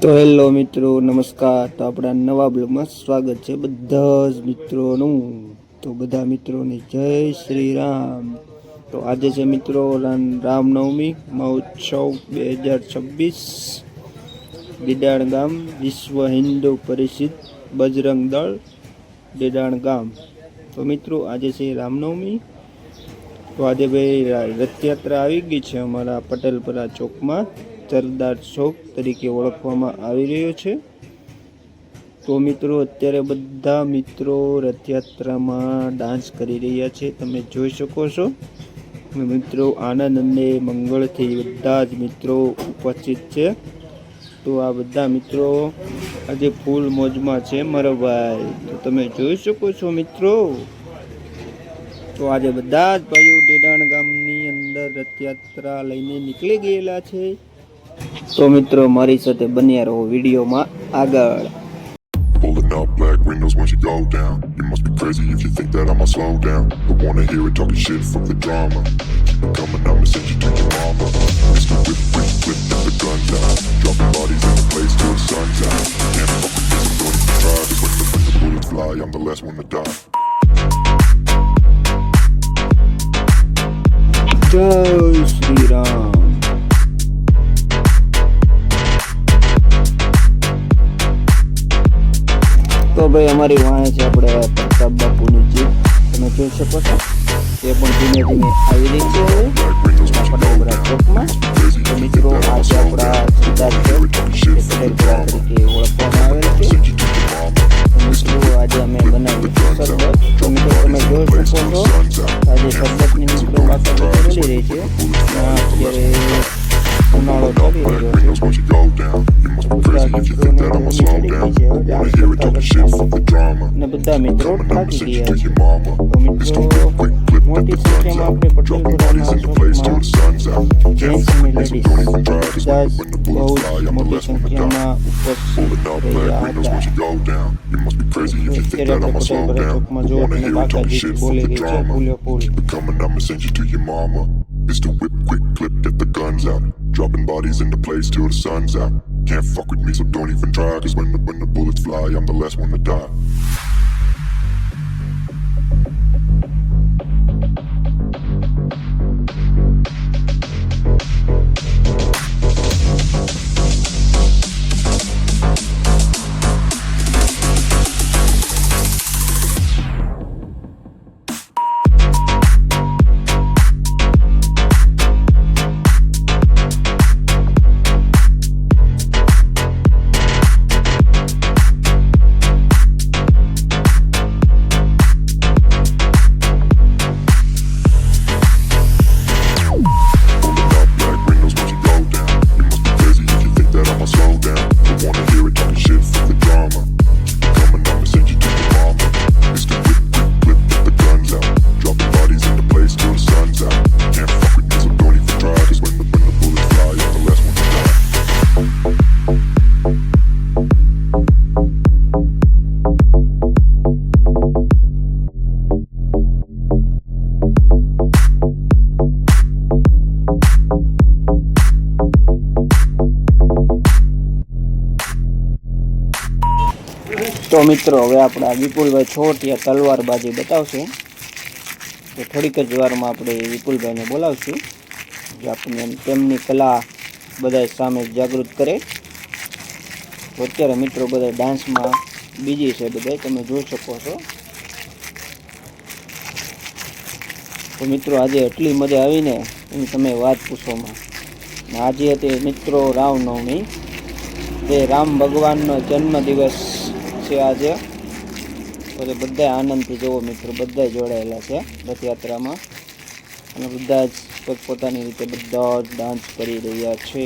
તો હેલો મિત્રો, નમસ્કાર. તો આપણા નવા બ્લોગમાં સ્વાગત છે બધા જ મિત્રોનું. તો બધા મિત્રોને જય શ્રી રામ. તો આજે છે મિત્રો રામનવમી મહોત્સવ 2026 ડેડાણ ગામ વિશ્વ હિન્દુ પરિષદ બજરંગ દળ ડેડાણ ગામ. તો મિત્રો આજે છે રામનવમી. તો આજે ભાઈ રથયાત્રા આવી ગઈ છે અમારા પટેલપરા ચોકમાં. સરદાર ચોક તરીકે ઓળખવામાં આવી રહ્યો છે. તો મિત્રો અત્યારે બધા મિત્રો રથયાત્રામાં ડાન્સ કરી રહ્યા છે, તમે જોઈ શકો છો. મિત્રો આનંદ અને મંગળથી બધા જ મિત્રો ઉપસ્થિત છે. તો આ બધા મિત્રો આજે ફૂલ મોજમાં છે મારો ભાઈ. તો તમે જોઈ શકો છો મિત્રો. તો આજે બધા જ ભાઈઓ ડેડાણ ગામની અંદર રથયાત્રા લઈને નીકળી ગયેલા છે. તો મિત્રો મારી સાથે બન્યા રહો વિડીયોમાં આગળ. Pulling up black windows once you go down. You must be crazy if you think that I'ma slow down. Don't wanna hear it talking shit, fuck the drama. Keep it coming, I'ma send you to your mama. Mr. Whip, whip, whip, get the guns out. Dropping bodies in the place till the sun's out. Can't fuck with this, I'm going to try. Cause when the bullets fly, I'm the last one to die. જય શ્રી રામ. તો ભાઈ અમારી વાંહે છે આપણે પ્રતાપ બાપુની jeep, તમે જોઈ શકો છો. તે પણ ધીમે ધીમે આવી રહી છે હવે પટેલપરા ચોકમાં. તો મિત્રો આજે આપણા સરદાર ચોક પટેલપરા તરીકે ઓળખવામાં આવેલ છે. તો મિત્રો આજે અમે બનાવ્યું શરબત. તો મિત્રો તમે જોઈ શકો છો આજે શરબતની મિત્રો વાતો ચડી રહી છે. અત્યારે ઉનાળો ચાલી રહ્યો છે. ને બધા મિત્રો થાકી ગયા છે. તો મિત્રો મોટી સંખ્યામાં આપણે પટેલપરાના ચોકમાં જેન્ટ્સ અને લેડીઝ બધા જ બહુ જ મોટી સંખ્યામાં ઉપસ્થિત રહ્યા હતા. અત્યારે આપણે પટેલપરા ચોકમાં જો તમે બાકાજી બોલી રહી છે ફૂલ્યો ફૂલ. Mr. Whip, quick clip, get the guns out. Dropping bodies in the place till the sun's out. Can't fuck with me, so don't even try. Cause when the bullets fly, I'm the last one to die. તો મિત્રો હવે આપણા વિપુલભાઈ છોટિયા તલવારબાજી બતાવશે. તો થોડીક જ વારમાં આપણે વિપુલભાઈને બોલાવશું, જે આપણને તેમની કલા બધા સામે જાગૃત કરે. તો અત્યારે મિત્રો બધા ડાન્સમાં બીજી છે બધા, તમે જોઈ શકો છો. તો મિત્રો આજે એટલી મજા આવીને એની તમે વાત પૂછોમાં. આજે હતી મિત્રો રામનવમી, તે રામ ભગવાનનો જન્મદિવસ છે આજે. તો બધા આનંદથી જુઓ મિત્રો, બધા જોડાયેલા છે રથયાત્રામાં અને બધા જ પોતપોતાની રીતે બધા જ ડાન્સ કરી રહ્યા છે.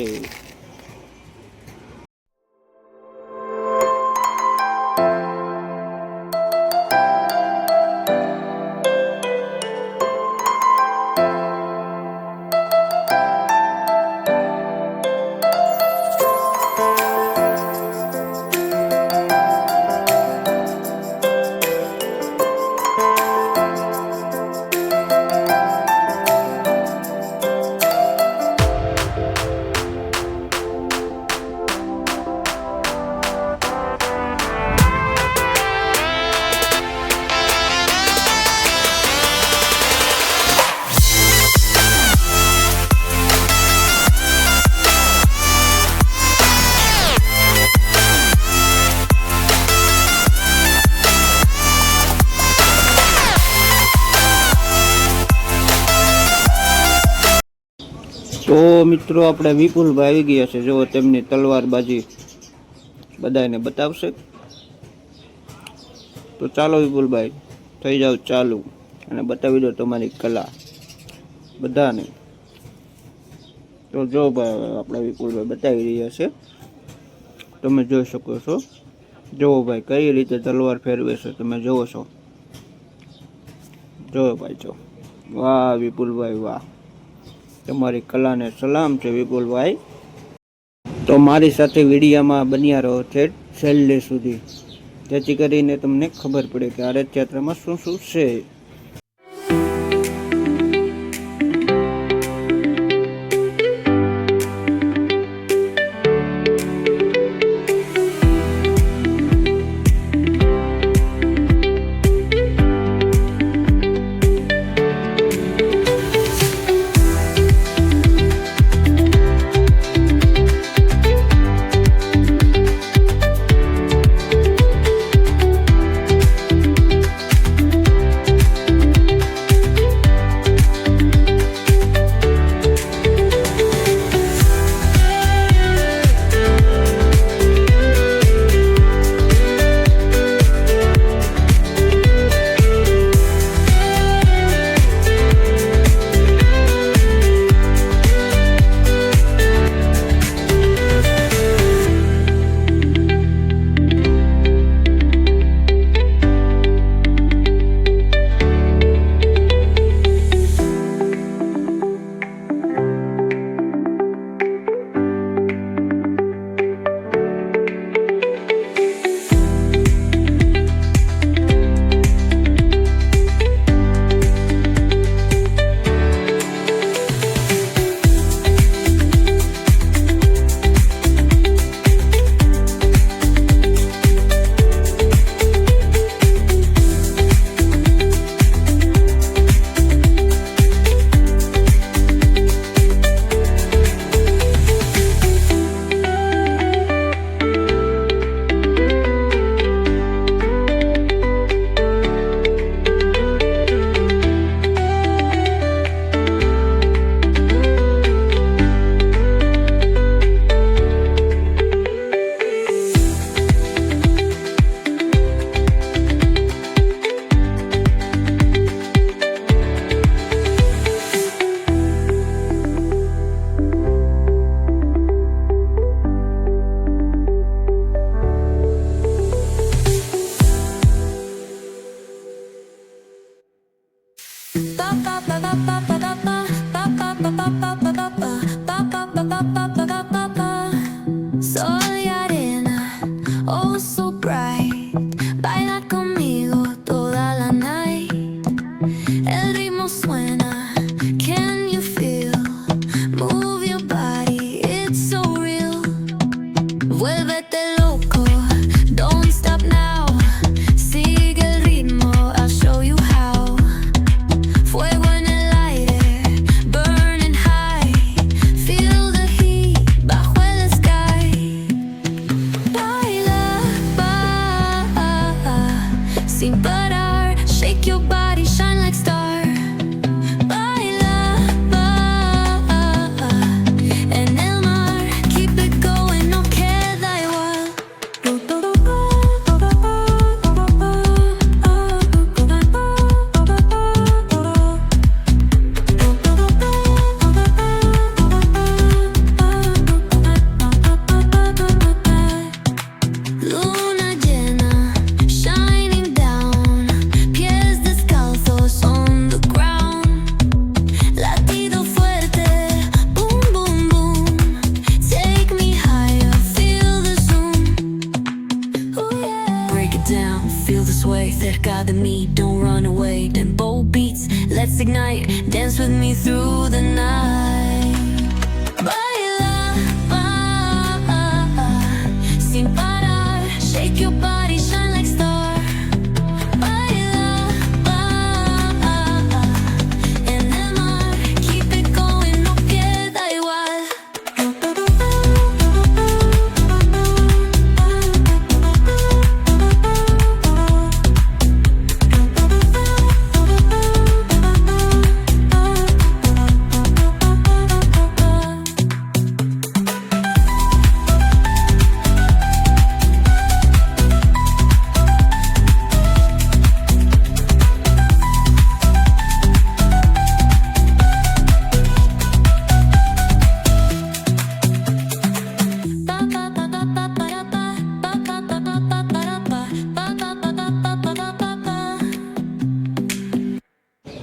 તો મિત્રો આપણે વિપુલભાઈ આવી ગયા છે, જો તેમની તલવારબાજી બધાને બતાવશે. તો ચાલો વિપુલભાઈ, થઈ જાવ ચાલુ અને બતાવી દો તમારી કલા બધાને. તો જો ભાઈ આપણા વિપુલભાઈ બતાવી રહ્યા છે, તમે જોઈ શકો છો. જુઓ ભાઈ કઈ રીતે તલવાર ફેરવે છે, તમે જોવો છો. જો ભાઈ જો, વાહ વિપુલભાઈ વાહ, તમારી કલાને સલામ છે વિપુલભાઈ. તો મારી સાથે વિડીયામાં બન્યા રહો છે છેલ્લે સુધી, જેથી કરીને તમને ખબર પડે કે આ રથયાત્રામાં શું શું છે. Soy arena, oh so bright. Baila conmigo toda la night. El ritmo suena, can you feel? Move your body, it's so real. Vuélvete loco, don't stop now. Sigue el ritmo, I'll show you how. Fuego en el aire, burning high. Feel the heat bajo el sky. Baila, sin parar. Shake your body, shine like star. Baila, en el mar. Keep it going, no queda igual. Luna llena, shining down. Pies descalzos on the ground. Latido fuerte, boom, boom, boom. Take me higher, feel the zoom. Ooh, yeah. Break it down, feel the sway. Cerca de mí, don't run away. Tempo beats, let's ignite. Dance with me through the night. Baila, sin parar. Shake your body, shine like star. Baila, en el mar. Keep it going, no queda igual.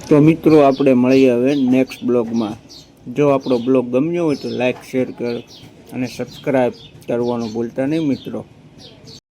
તો મિત્રો આપણે મળીએ હવે next બ્લોગમાં. જો આપણો blog ગમ્યો હોય તો લાઈક શેર કરો અને સબસ્ક્રાઈબ કરવાનું ભૂલતા નહીં મિત્રો.